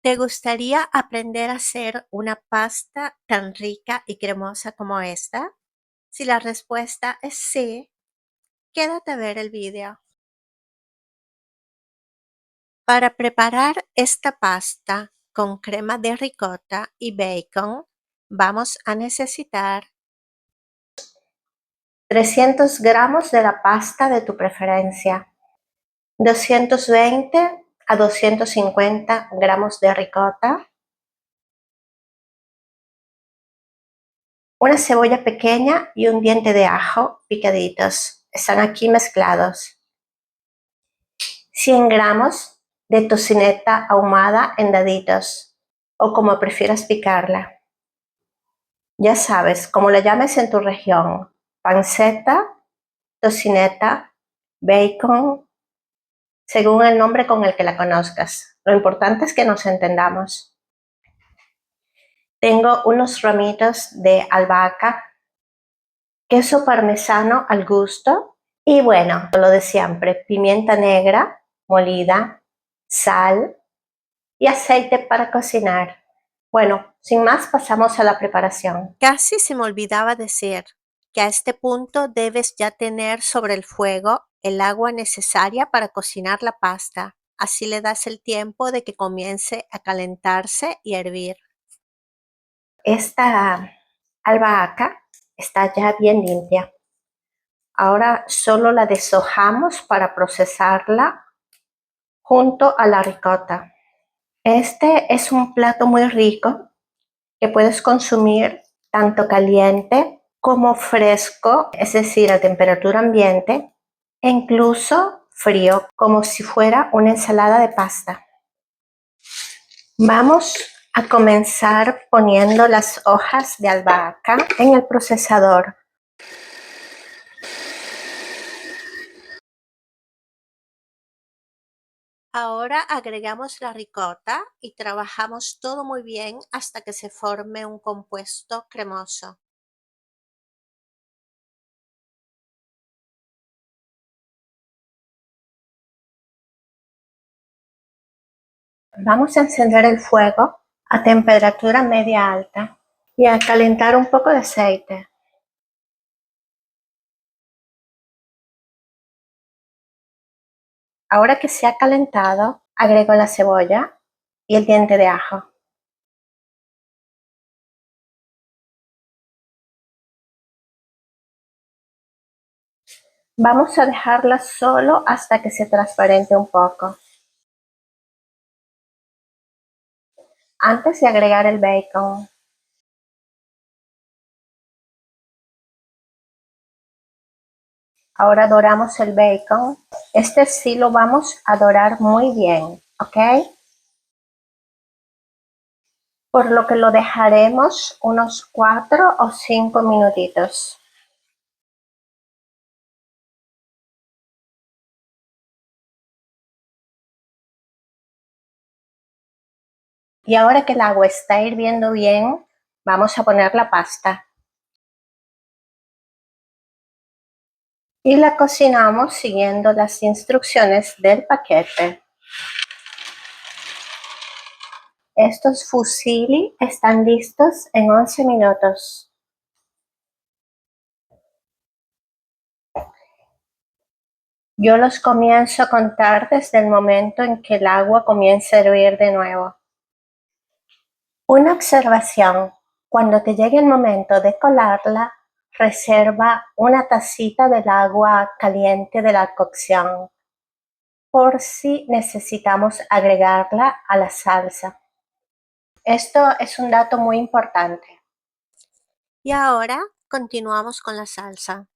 ¿Te gustaría aprender a hacer una pasta tan rica y cremosa como esta? Si la respuesta es sí, quédate a ver el video. Para preparar esta pasta con crema de ricota y bacon, vamos a necesitar 300 gramos de la pasta de tu preferencia, 220 a 250 gramos de ricota, una cebolla pequeña y un diente de ajo picaditos. Están aquí mezclados. 100 gramos de tocineta ahumada en daditos o como prefieras picarla. Ya sabes, como la llames en tu región, panceta, tocineta, bacon, según el nombre con el que la conozcas. Lo importante es que nos entendamos. Tengo unos ramitos de albahaca, queso parmesano al gusto y bueno, lo de siempre, pimienta negra molida, sal y aceite para cocinar. Bueno, sin más pasamos a la preparación. Casi se me olvidaba decir que a este punto debes ya tener sobre el fuego el agua necesaria para cocinar la pasta. Así le das el tiempo de que comience a calentarse y hervir. Esta albahaca está ya bien limpia. Ahora solo la deshojamos para procesarla junto a la ricota. Este es un plato muy rico que puedes consumir tanto caliente como fresco, es decir, a temperatura ambiente, e incluso frío, como si fuera una ensalada de pasta. Vamos a comenzar poniendo las hojas de albahaca en el procesador. Ahora agregamos la ricota y trabajamos todo muy bien hasta que se forme un compuesto cremoso. Vamos a encender el fuego a temperatura media alta y a calentar un poco de aceite. Ahora que se ha calentado, agrego la cebolla y el diente de ajo. Vamos a dejarla solo hasta que se transparente un poco. Antes de agregar el bacon. Ahora doramos el bacon. Este sí lo vamos a dorar muy bien, ¿ok? Por lo que lo dejaremos unos 4 o 5 minutitos. Y ahora que el agua está hirviendo bien, vamos a poner la pasta. Y la cocinamos siguiendo las instrucciones del paquete. Estos fusilli están listos en 11 minutos. Yo los comienzo a contar desde el momento en que el agua comienza a hervir de nuevo. Una observación: cuando te llegue el momento de colarla, reserva una tacita del agua caliente de la cocción, por si necesitamos agregarla a la salsa. Esto es un dato muy importante. Y ahora continuamos con la salsa.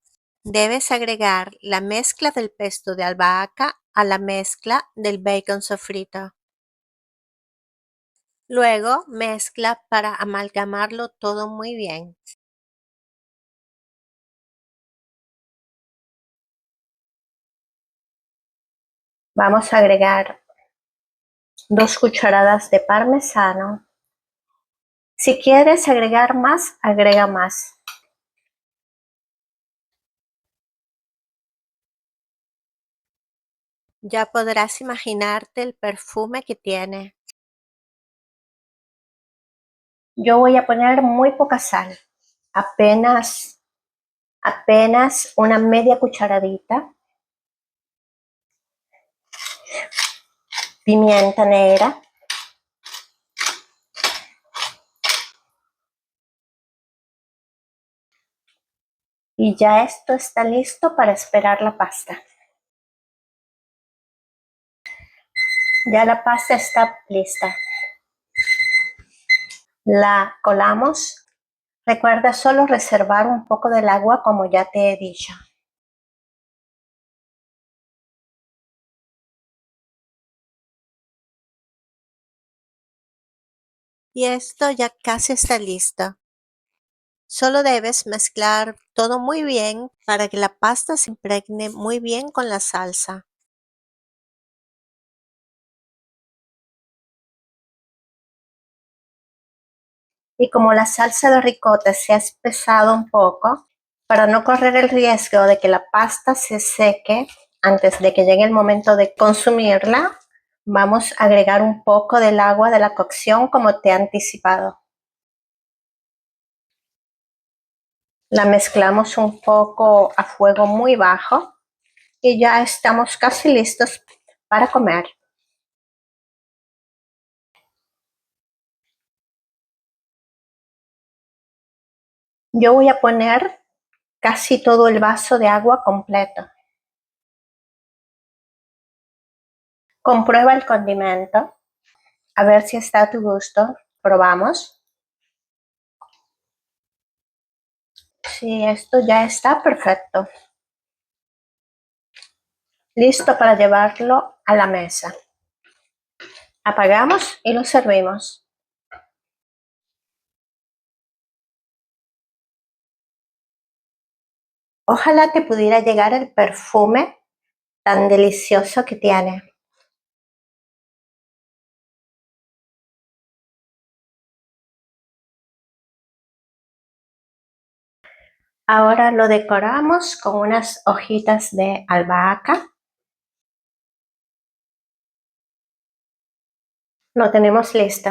Debes agregar la mezcla del pesto de albahaca a la mezcla del bacon sofrito. Luego mezcla para amalgamarlo todo muy bien. Vamos a agregar 2 cucharadas de parmesano. Si quieres agregar más, agrega más. Ya podrás imaginarte el perfume que tiene. Yo voy a poner muy poca sal, apenas una media cucharadita. Pimienta negra. Y ya esto está listo para esperar la pasta. Ya la pasta está lista. La colamos. Recuerda solo reservar un poco del agua como ya te he dicho. Y esto ya casi está listo. Solo debes mezclar todo muy bien para que la pasta se impregne muy bien con la salsa. Y como la salsa de ricota se ha espesado un poco, para no correr el riesgo de que la pasta se seque antes de que llegue el momento de consumirla, vamos a agregar un poco del agua de la cocción como te he anticipado. La mezclamos un poco a fuego muy bajo y ya estamos casi listos para comer. Yo voy a poner casi todo el vaso de agua completo. Comprueba el condimento, a ver si está a tu gusto. Probamos. Sí, esto ya está perfecto. Listo para llevarlo a la mesa. Apagamos y lo servimos. Ojalá te pudiera llegar el perfume tan delicioso que tiene. Ahora lo decoramos con unas hojitas de albahaca. Lo tenemos listo.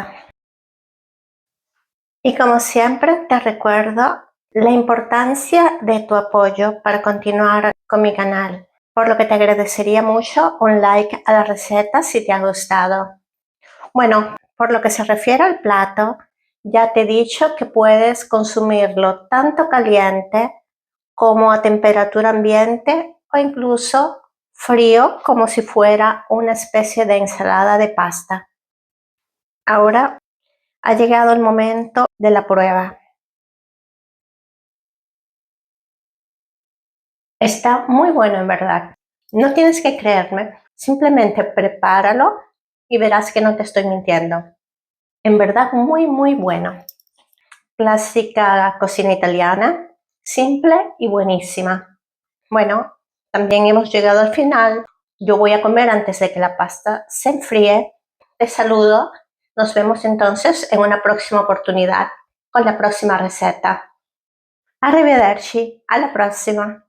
Y como siempre te recuerdo la importancia de tu apoyo para continuar con mi canal, por lo que te agradecería mucho un like a la receta si te ha gustado. Bueno, por lo que se refiere al plato, ya te he dicho que puedes consumirlo tanto caliente como a temperatura ambiente o incluso frío como si fuera una especie de ensalada de pasta. Ahora ha llegado el momento de la prueba. Está muy bueno en verdad. No tienes que creerme, simplemente prepáralo y verás que no te estoy mintiendo. En verdad muy bueno. Clásica cocina italiana, simple y buenísima. Bueno, también hemos llegado al final. Yo voy a comer antes de que la pasta se enfríe. Te saludo. Nos vemos entonces en una próxima oportunidad con la próxima receta. Arrivederci, alla prossima.